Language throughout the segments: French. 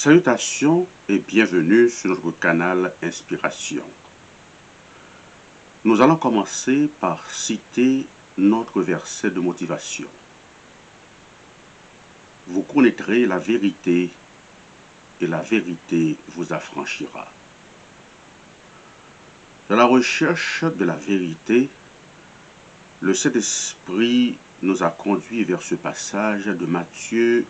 Salutations et bienvenue sur notre canal Inspiration. Nous allons commencer par citer notre verset de motivation. Vous connaîtrez la vérité et la vérité vous affranchira. Dans la recherche de la vérité, le Saint-Esprit nous a conduits vers ce passage de Matthieu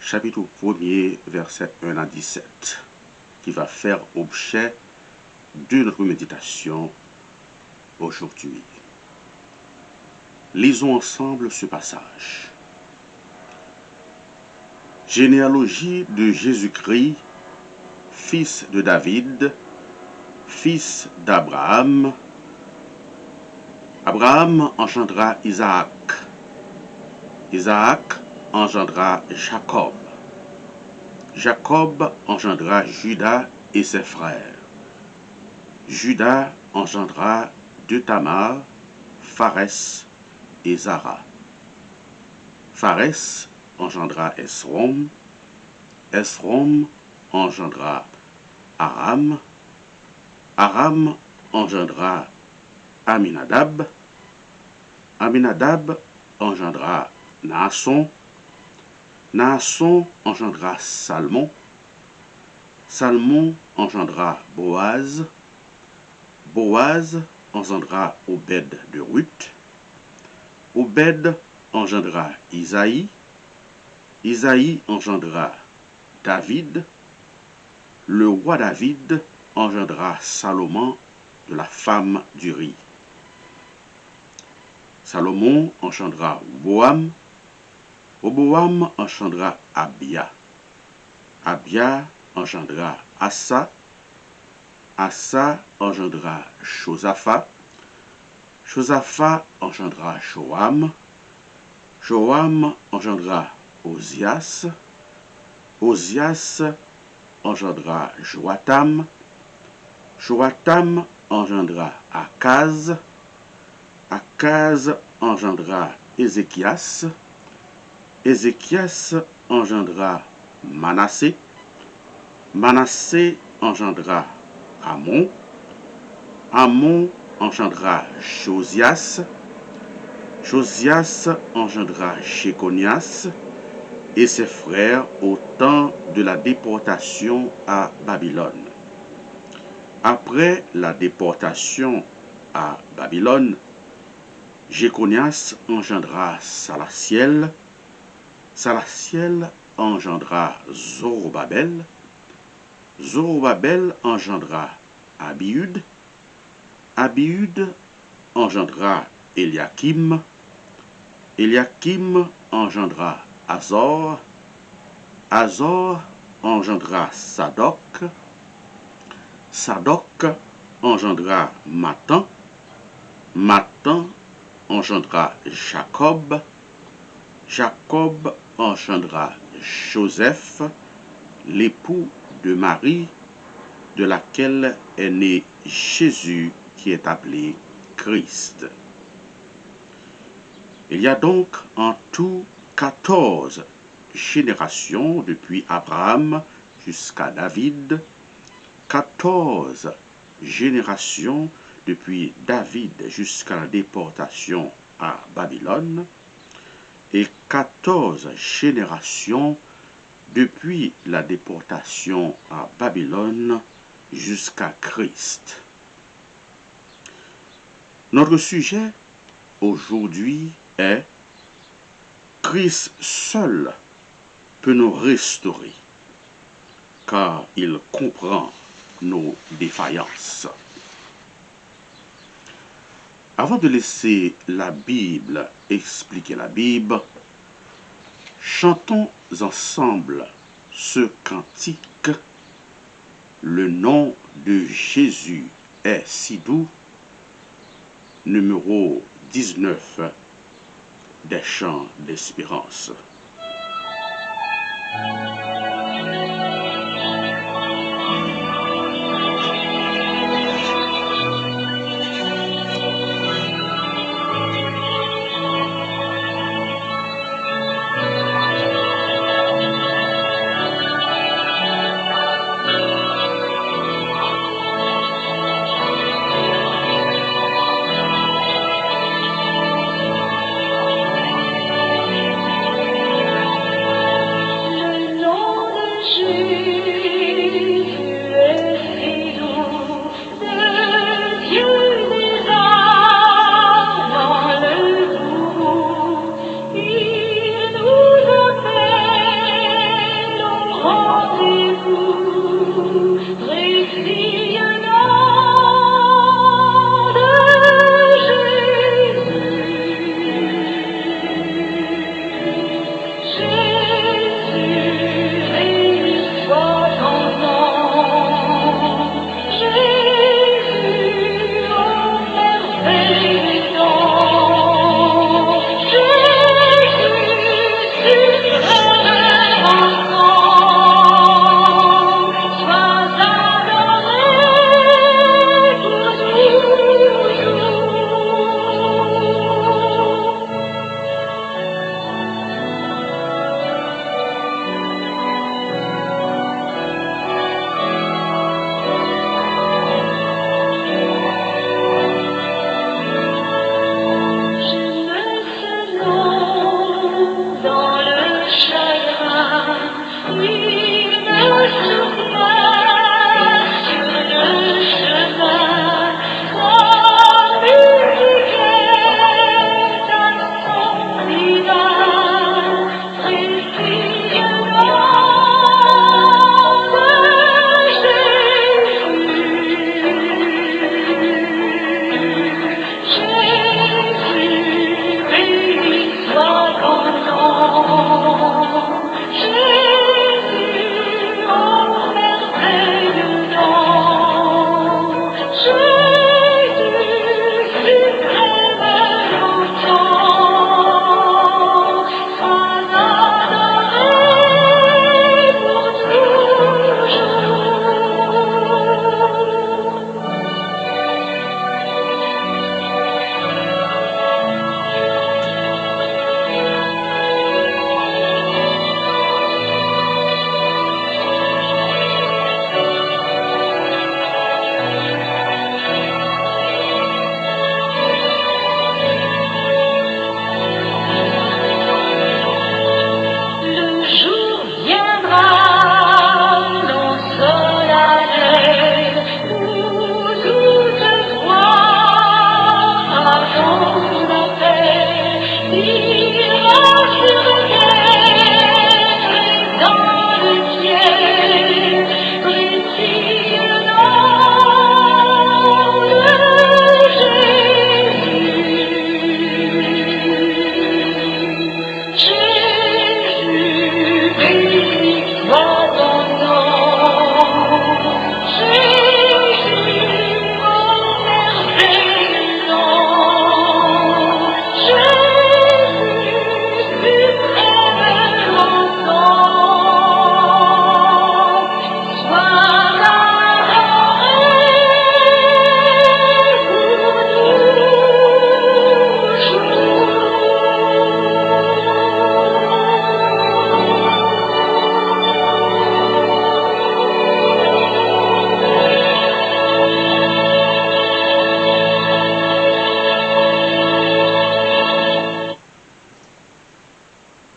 chapitre 1er, verset 1 à 17, qui va faire objet de notre méditation aujourd'hui. Lisons ensemble ce passage. Généalogie de Jésus-Christ, fils de David, fils d'Abraham. Abraham engendra Isaac. Isaac engendra Jacob. Jacob engendra Juda et ses frères. Juda engendra de Tamar, Pharès et Zara. Pharès engendra Esrom. Esrom engendra Aram. Aram engendra Aminadab. Aminadab engendra Naasson. Naasson engendra Salmon. Salmon engendra Boaz. Boaz engendra Obed de Ruth. Obed engendra Isaïe. Isaïe engendra David. Le roi David engendra Salomon de la femme d'Uri. Salomon engendra Boam. Roboam engendra Abia. Abia engendra Asa. Asa engendra Josaphat. Josaphat engendra Joam. Joam engendra Ozias. Ozias engendra Joatam. Joatam engendra Akaz. Akaz engendra Ézéchias. Ézéchias engendra Manassé. Manassé engendra Amon. Amon engendra Josias. Josias engendra Jéconias et ses frères au temps de la déportation à Babylone. Après la déportation à Babylone, Jéconias engendra Salatiel. Salatiel engendra Zorobabel. Zorobabel engendra Abiud. Abiud engendra Eliakim. Eliakim engendra Azor. Azor engendra Sadok. Sadok engendra Matan. Matan engendra Jacob. Jacob engendra Joseph, l'époux de Marie, de laquelle est né Jésus qui est appelé Christ. Il y a donc en tout 14 générations depuis Abraham jusqu'à David, 14 générations depuis David jusqu'à la déportation à Babylone, et 14 générations depuis la déportation à Babylone jusqu'à Christ. Notre sujet aujourd'hui est Christ seul peut nous restaurer, car il comprend nos défaillances. Avant de laisser la Bible expliquer la Bible, chantons ensemble ce cantique. Le nom de Jésus est si doux, numéro 19 des chants d'espérance.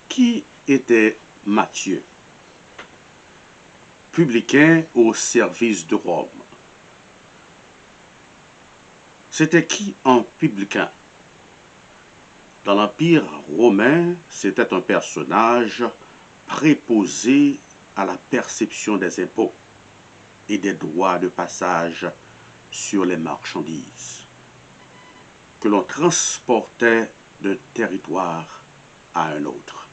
Qui était Matthieu? Publicain au service de Rome. C'était qui un publicain? Dans l'Empire romain, c'était un personnage préposé à la perception des impôts et des droits de passage sur les marchandises que l'on transportait d'un territoire à un autre.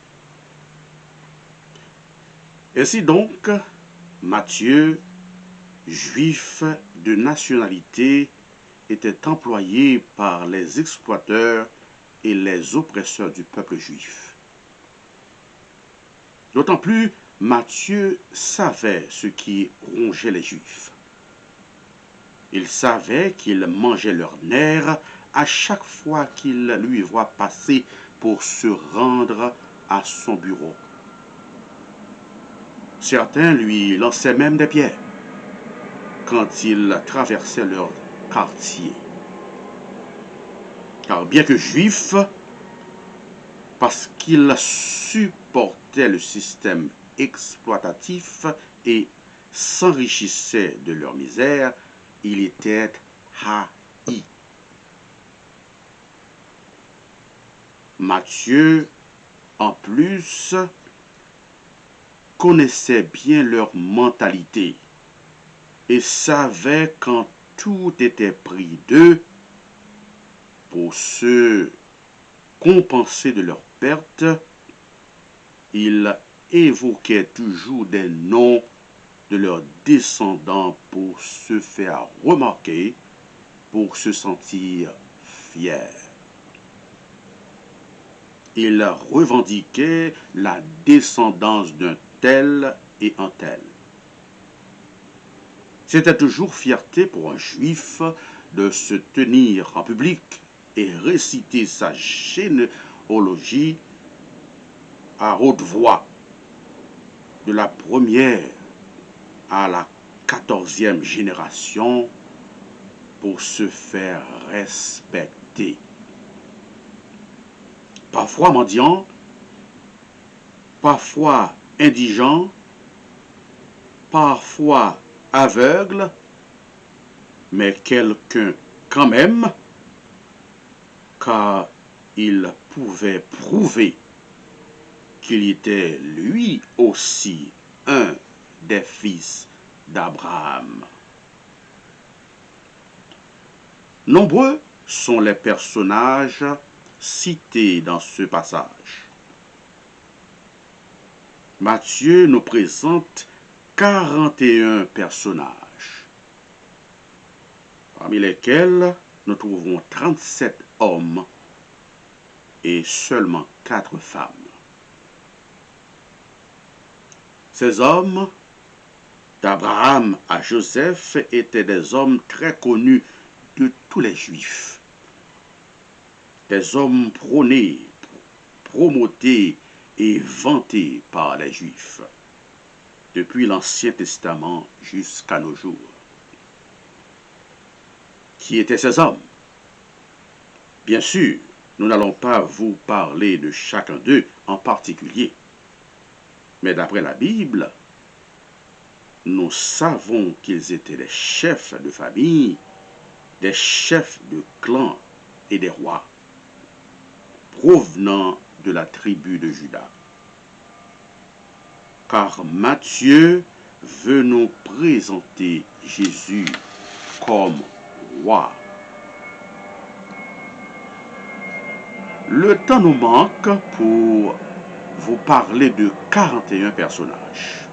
Ainsi donc, Matthieu, juif de nationalité, était employé par les exploiteurs et les oppresseurs du peuple juif. D'autant plus, Matthieu savait ce qui rongeait les Juifs. Il savait qu'ils mangeaient leurs nerfs à chaque fois qu'ils lui voient passer pour se rendre à son bureau. Certains lui lançaient même des pierres quand il traversait leur quartier. Car bien que juif, parce qu'il supportait le système exploitatif et s'enrichissait de leur misère, il était haï. Matthieu, en plus, connaissait bien leur mentalité et savait quand tout était pris d'eux pour se compenser de leur perte. Il évoquait toujours des noms de leurs descendants pour se faire remarquer, pour se sentir fier. Il revendiquait la descendance d'un tel et un tel. C'était toujours fierté pour un juif de se tenir en public et réciter sa généalogie à haute voix, de la première à la 14e génération, pour se faire respecter. Parfois mendiant, parfois indigent, parfois aveugle, mais quelqu'un quand même, car il pouvait prouver qu'il était lui aussi un des fils d'Abraham. Nombreux sont les personnages cités dans ce passage. Matthieu nous présente 41 personnages, parmi lesquels nous trouvons 37 hommes et seulement 4 femmes. Ces hommes, d'Abraham à Joseph, étaient des hommes très connus de tous les Juifs. Des hommes prônés, promotés et vantés par les Juifs, depuis l'Ancien Testament jusqu'à nos jours. Qui étaient ces hommes? Bien sûr, nous n'allons pas vous parler de chacun d'eux en particulier. Mais d'après la Bible, nous savons qu'ils étaient des chefs de famille, des chefs de clan et des rois. provenant de la tribu de Juda. Car Matthieu veut nous présenter Jésus comme roi. Le temps nous manque pour vous parler de 41 personnages.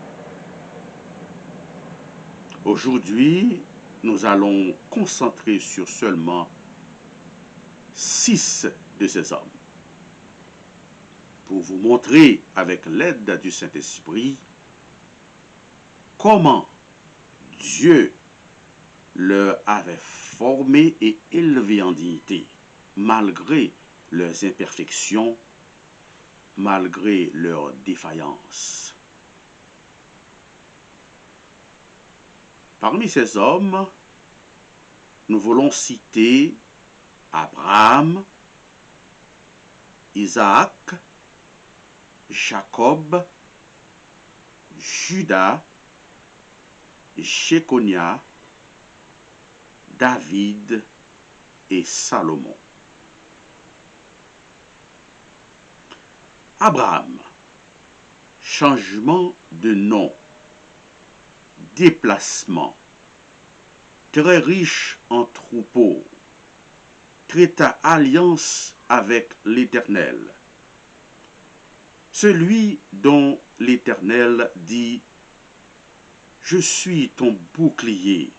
Aujourd'hui, nous allons concentrer sur seulement 6 de ces hommes pour vous montrer avec l'aide du Saint-Esprit comment Dieu leur avait formé et élevé en dignité malgré leurs imperfections, malgré leurs défaillances. Parmi ces hommes, nous voulons citer Abraham, Isaac, Jacob, Judas, Jéconia, David et Salomon. Abraham, changement de nom, déplacement, très riche en troupeaux, traita alliance avec l'Éternel. Celui dont l'Éternel dit « Je suis ton bouclier ».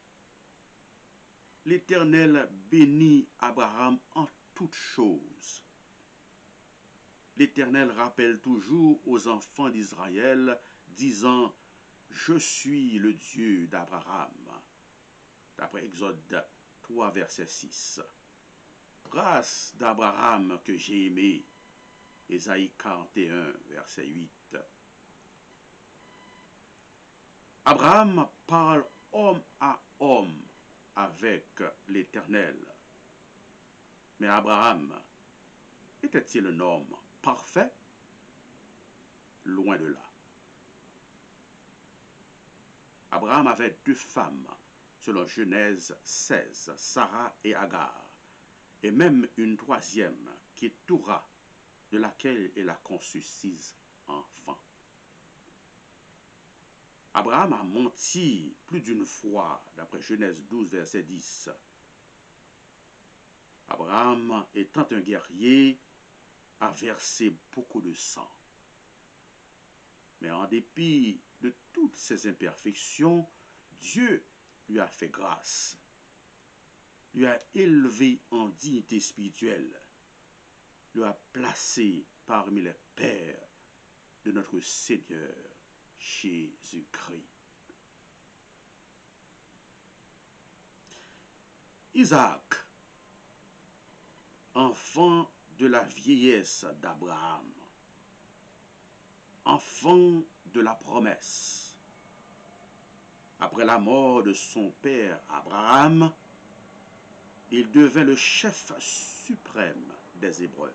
L'Éternel bénit Abraham en toutes choses. L'Éternel rappelle toujours aux enfants d'Israël, disant « Je suis le Dieu d'Abraham ». D'après Exode 3, verset 6. Grâce d'Abraham que j'ai aimé. Ésaïe 41, verset 8. Abraham parle homme à homme avec l'Éternel. Mais Abraham était-il un homme parfait? Loin de là. Abraham avait 2 femmes, selon Genèse 16, Sarah et Agar, et même une 3e qui est Toura, de laquelle il a conçu 6 enfants. Abraham a menti plus d'une fois, d'après Genèse 12, verset 10. Abraham, étant un guerrier, a versé beaucoup de sang. Mais en dépit de toutes ses imperfections, Dieu lui a fait grâce, lui a élevé en dignité spirituelle, lui a placé parmi les pères de notre Seigneur Jésus-Christ. Isaac, enfant de la vieillesse d'Abraham, enfant de la promesse. Après la mort de son père Abraham, il devint le chef suprême des Hébreux.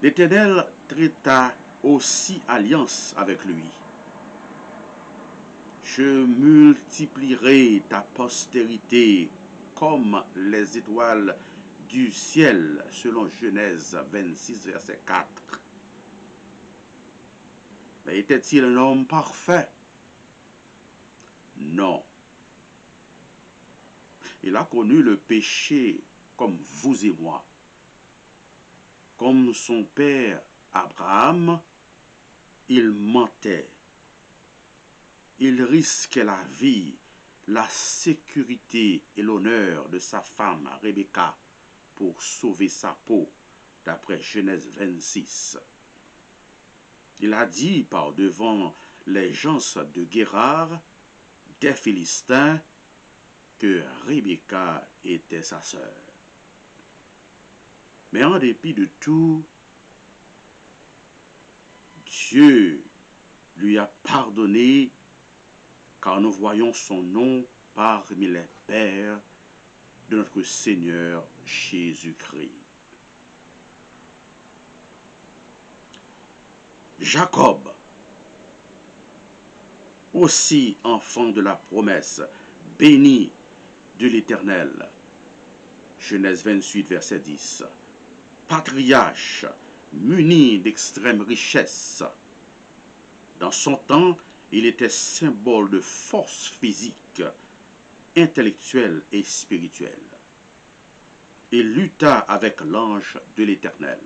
L'Éternel traita aussi alliance avec lui. Je multiplierai ta postérité comme les étoiles du ciel, selon Genèse 26, verset 4. Mais était-il un homme parfait? Non. Il a connu le péché comme vous et moi. Comme son père Abraham, il mentait. Il risquait la vie, la sécurité et l'honneur de sa femme Rebecca pour sauver sa peau, d'après Genèse 26. Il a dit par devant les gens de Guérard, des Philistins, que Rebecca était sa sœur. Mais en dépit de tout, Dieu lui a pardonné, car nous voyons son nom parmi les pères de notre Seigneur Jésus-Christ. Jacob, aussi enfant de la promesse, béni de l'Éternel. Genèse 28, verset 10. patriarche, muni d'extrême richesse. Dans son temps, il était symbole de force physique, intellectuelle et spirituelle. Il lutta avec l'ange de l'Éternel.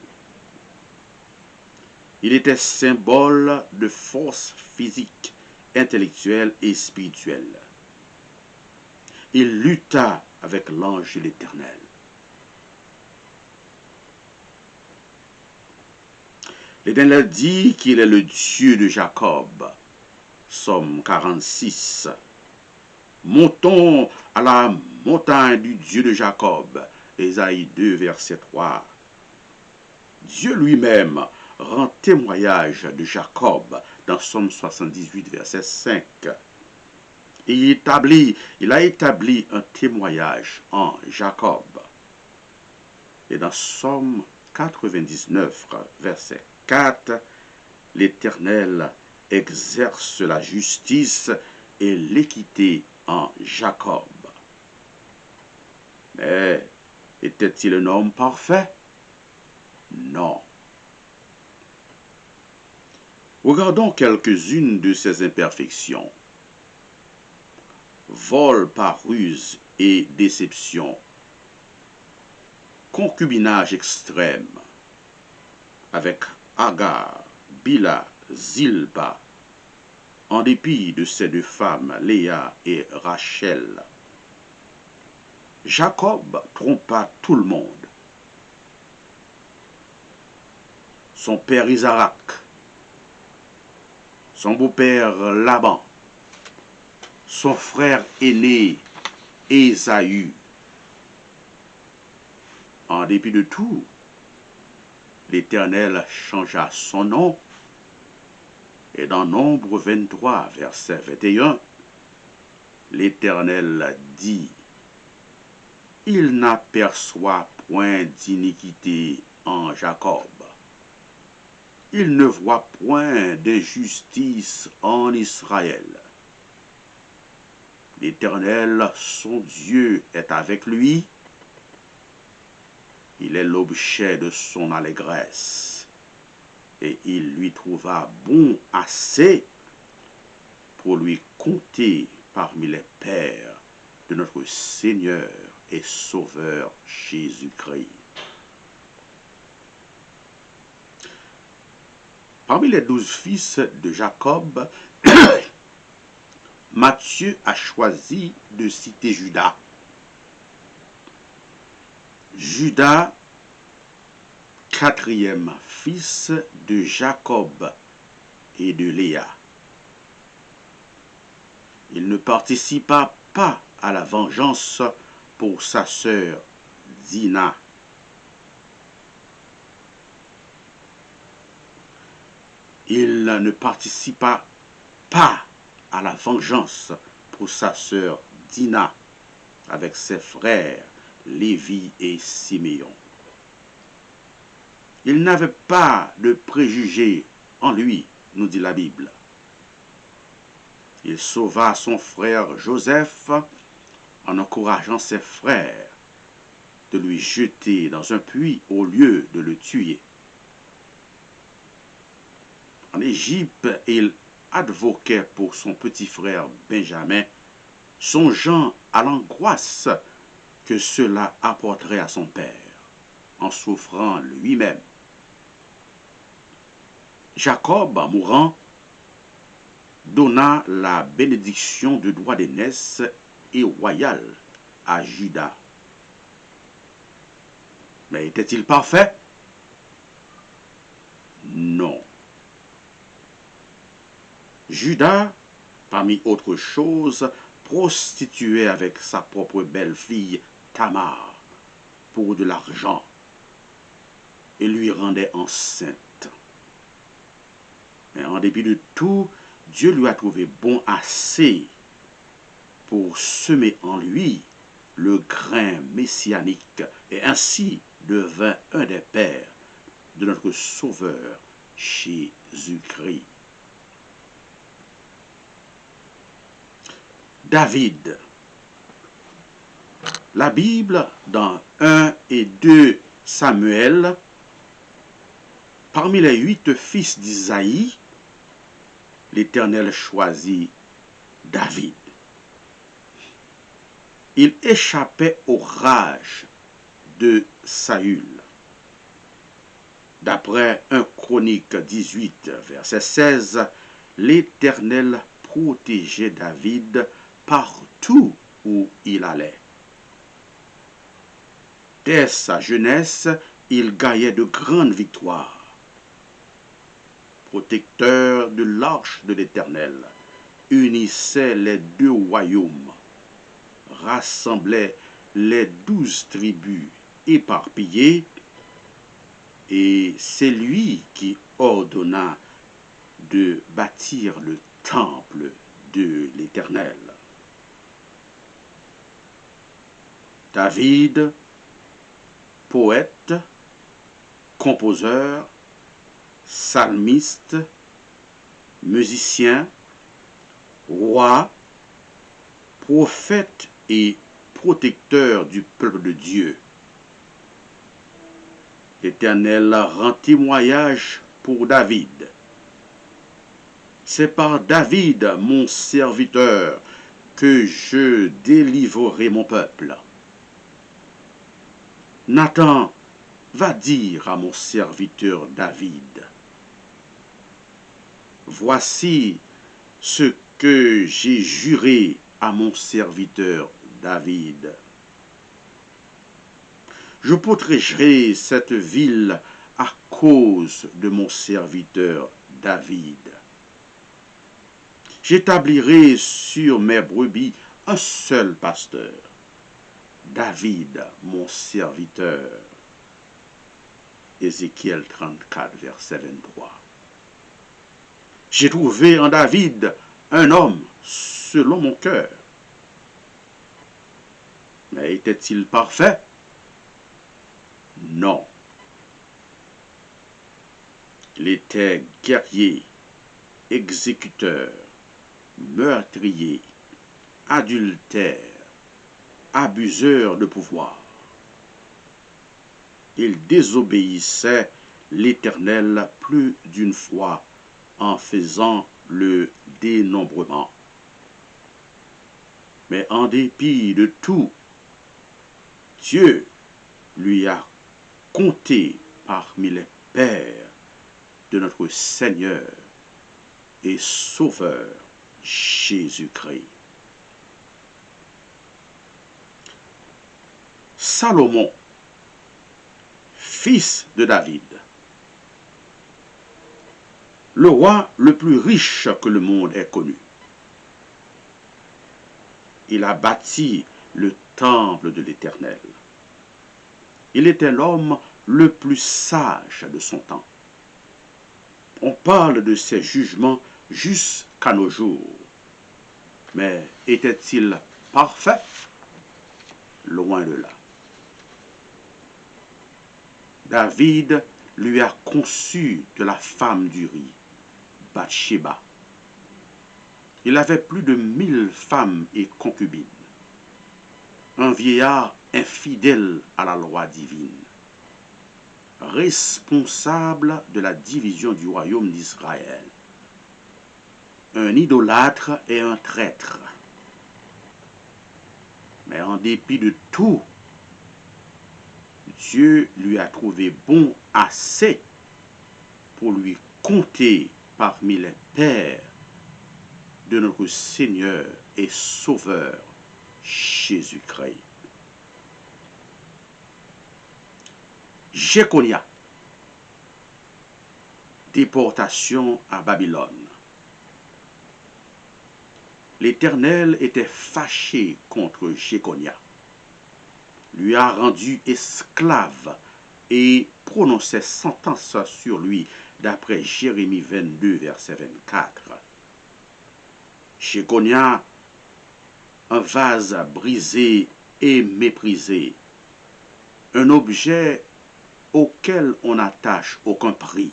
Il était symbole de force physique, intellectuelle et spirituelle. Il lutta avec l'ange de l'Éternel. L'Éternel dit qu'il est le Dieu de Jacob. Psaume 46. Montons à la montagne du Dieu de Jacob. Ésaïe 2, verset 3. Dieu lui-même rend témoignage de Jacob dans Psaume 78, verset 5. Et il a établi un témoignage en Jacob. Et dans Psaume 99, verset 4, l'Éternel exerce la justice et l'équité en Jacob. Mais était-il un homme parfait? Non. Regardons quelques-unes de ses imperfections. Vol par ruse et déception. Concubinage extrême avec Agar, Bila, Zilpa, en dépit de ces deux femmes, Léa et Rachel. Jacob trompa tout le monde. Son père Isaac, son beau-père Laban, son frère aîné Ésaü. En dépit de tout, l'Éternel changea son nom. Et dans Nombre 23, verset 21, l'Éternel dit: il n'aperçoit point d'iniquité en Jacob. Il ne voit point d'injustice en Israël. L'Éternel, son Dieu, est avec lui. Il est l'objet de son allégresse. Et il lui trouva bon assez pour lui compter parmi les pères de notre Seigneur et Sauveur Jésus-Christ. Parmi les 12 fils de Jacob, Matthieu a choisi de citer Judas. Judas, quatrième fils de Jacob et de Léa. Il ne participa pas à la vengeance pour sa sœur Dina. Il ne participa pas à la vengeance pour sa sœur Dina avec ses frères Lévi et Siméon. Il n'avait pas de préjugés en lui, nous dit la Bible. Il sauva son frère Joseph en encourageant ses frères de lui jeter dans un puits au lieu de le tuer. En Égypte, il advoquait pour son petit frère Benjamin, songeant à l'angoisse que cela apporterait à son père, en souffrant lui-même. Jacob, en mourant, donna la bénédiction de droit d'aînesse et royale à Judas. Mais était-il parfait? Non. Judas, parmi autres choses, prostituait avec sa propre belle-fille Tamar pour de l'argent et lui rendait enceinte. Mais en dépit de tout, Dieu lui a trouvé bon assez pour semer en lui le grain messianique et ainsi devint un des pères de notre Sauveur Jésus-Christ. David. La Bible, dans 1 et 2 Samuel, Parmi les 8 fils d'Isaïe, l'Éternel choisit David. Il échappait aux rages de Saül. D'après 1 Chronique 18, verset 16, l'Éternel protégeait David partout où il allait. Dès sa jeunesse, il gagnait de grandes victoires. Protecteur de l'arche de l'Éternel, unissait les 2 royaumes, rassemblait les 12 tribus éparpillées, et c'est lui qui ordonna de bâtir le temple de l'Éternel. David, poète, compositeur, psalmiste, musicien, roi, prophète et protecteur du peuple de Dieu. L'Éternel rend témoignage pour David. C'est par David, mon serviteur, que je délivrerai mon peuple. Nathan va dire à mon serviteur David, voici ce que j'ai juré à mon serviteur David. Je protégerai cette ville à cause de mon serviteur David. J'établirai sur mes brebis un seul pasteur, David, mon serviteur. Ézéchiel 34, verset 23. J'ai trouvé en David un homme selon mon cœur. Mais était-il parfait? Non. Il était guerrier, exécuteur, meurtrier, adultère, abuseur de pouvoir. Il désobéissait l'Éternel plus d'une fois en faisant le dénombrement. Mais en dépit de tout, Dieu lui a compté parmi les pères de notre Seigneur et Sauveur Jésus-Christ. Salomon, fils de David, le roi le plus riche que le monde ait connu. Il a bâti le temple de l'Éternel. Il était l'homme le plus sage de son temps. On parle de ses jugements jusqu'à nos jours. Mais était-il parfait? Loin de là. David lui a conçu de la femme d'Uri, Bathsheba. Il avait plus de 1000 femmes et concubines. Un vieillard infidèle à la loi divine, responsable de la division du royaume d'Israël, un idolâtre et un traître. Mais en dépit de tout, Dieu lui a trouvé bon assez pour lui compter parmi les pères de notre Seigneur et Sauveur Jésus-Christ. Jéconia, déportation à Babylone. L'Éternel était fâché contre Jéconia, lui a rendu esclave et prononçait sentence sur lui d'après Jérémie 22, verset 24. Jéconia, un vase brisé et méprisé, un objet auquel on n'attache aucun prix.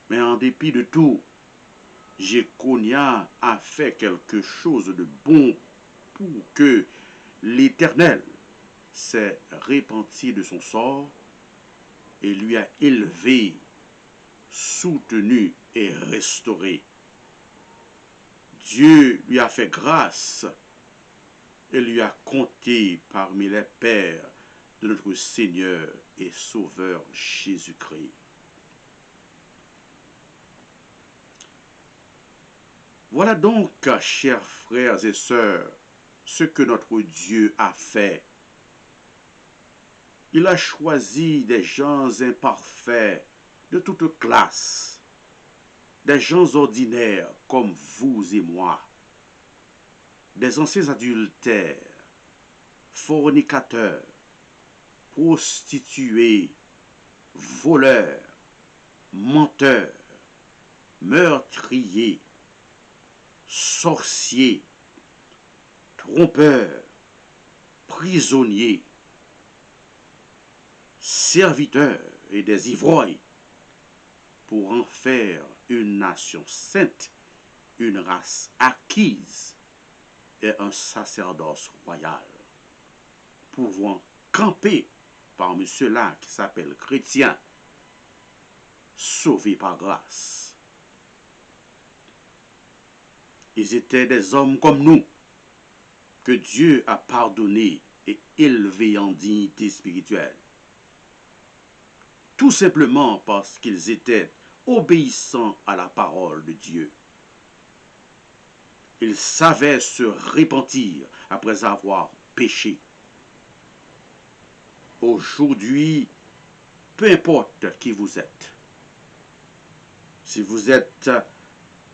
Mais en dépit de tout, Jéconia a fait quelque chose de bon pour que l'Éternel s'est repenti de son sort et lui a élevé, soutenu et restauré. Dieu lui a fait grâce et lui a compté parmi les pères de notre Seigneur et Sauveur Jésus-Christ. Voilà donc, chers frères et sœurs, ce que notre Dieu a fait. Il a choisi des gens imparfaits de toute classe, des gens ordinaires comme vous et moi, des anciens adultères, fornicateurs, prostituées, voleurs, menteurs, meurtriers, sorciers, trompeurs, prisonniers, serviteurs et des ivrognes, pour en faire une nation sainte, une race acquise et un sacerdoce royal, pouvant camper parmi ceux-là qui s'appellent chrétiens, sauvés par grâce. Ils étaient des hommes comme nous, que Dieu a pardonnés et élevés en dignité spirituelle. Tout simplement parce qu'ils étaient obéissants à la parole de Dieu. Ils savaient se repentir après avoir péché. Aujourd'hui, peu importe qui vous êtes, si vous êtes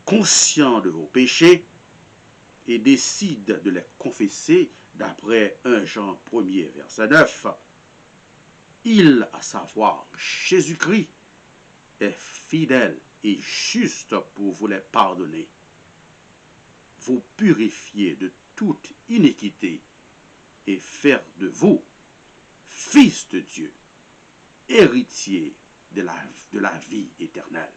conscient de vos péchés et décide de les confesser d'après 1 Jean 1er verset 9, il, à savoir Jésus-Christ, est fidèle et juste pour vous les pardonner, vous purifier de toute iniquité et faire de vous fils de Dieu, héritier de la vie éternelle.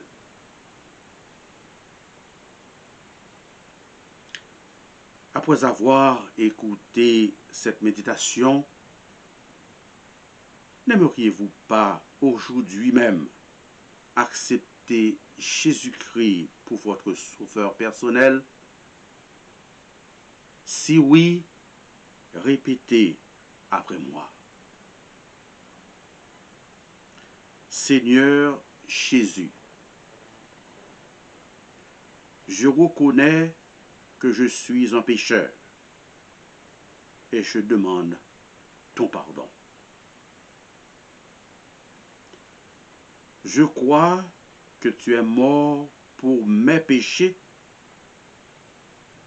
Après avoir écouté cette méditation, n'aimeriez-vous pas aujourd'hui même accepter Jésus-Christ pour votre sauveur personnel? Si oui, répétez après moi. Seigneur Jésus, je reconnais que je suis un pécheur et je demande ton pardon. Je crois que tu es mort pour mes péchés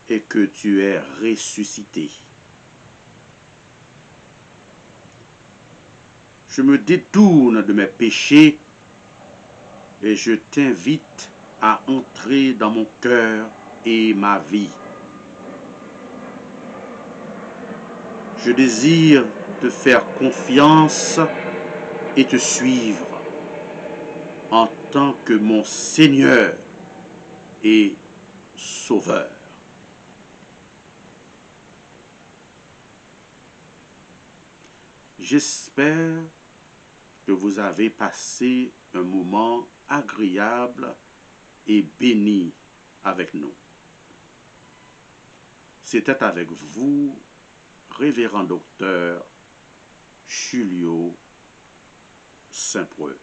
et que tu es ressuscité. Je me détourne de mes péchés et je t'invite à entrer dans mon cœur et ma vie. Je désire te faire confiance et te suivre en tant que mon Seigneur et Sauveur. J'espère que vous avez passé un moment agréable et béni avec nous. C'était avec vous, révérend docteur Julio Saint-Preux.